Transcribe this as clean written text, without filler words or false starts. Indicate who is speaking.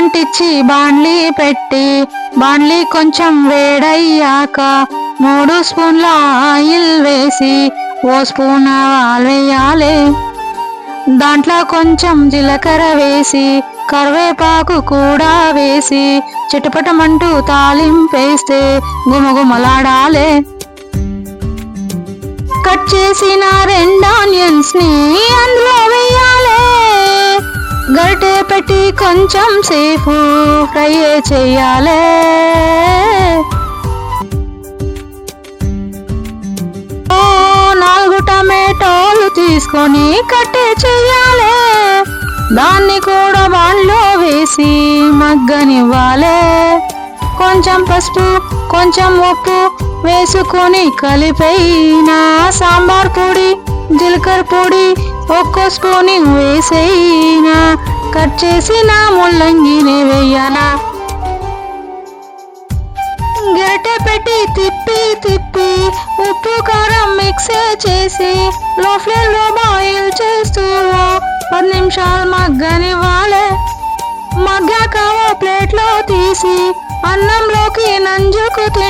Speaker 1: అంటించి బాండ్లీ పెట్టి బాండ్లీ కొంచెం వేడయ్యాక 3 స్పూన్ల ఆయిల్ వేసి ఓ స్పూన్ ఆవాలు వేయాలి. దాంట్లో కొంచెం జీలకర్ర వేసి కరివేపాకు కూడా వేసి చిటపటమంటూ తాలింపేస్తే గుమగుమలాడాలి. కట్ చేసిన 2 ఆనియన్స్ ని అందులో వేయాలి. గరిటె పెట్టి కొంచెం సేపు ఫ్రై చేయాలి. ఓ 4 టమాటోలు తీసుకొని కట్ చేయాలి. దాన్ని కూడా బాండ్లో వేసి మగ్గనివ్వాలి. కొంచెం పసుపు కొంచెం ఉప్పు వేసుకొని కలిపైన సాంబార్ పొడి జీలకర్ర పొడి 1 స్పూన్ వేసేయినా కట్ చేసిన ముల్లంగిని వేయనా. గరిటె పెట్టి తిప్పి ఉప్పు కారం మిక్స్ చేసి లో ఫ్లేమ్ లో బాయిల్ చేస్తూ 10 నిమిషాలు మగ్గనివ్వాలి. మగ్గాక ఓ ప్లేట్లో తీసి అన్నంలోకి నంజుకు తింటే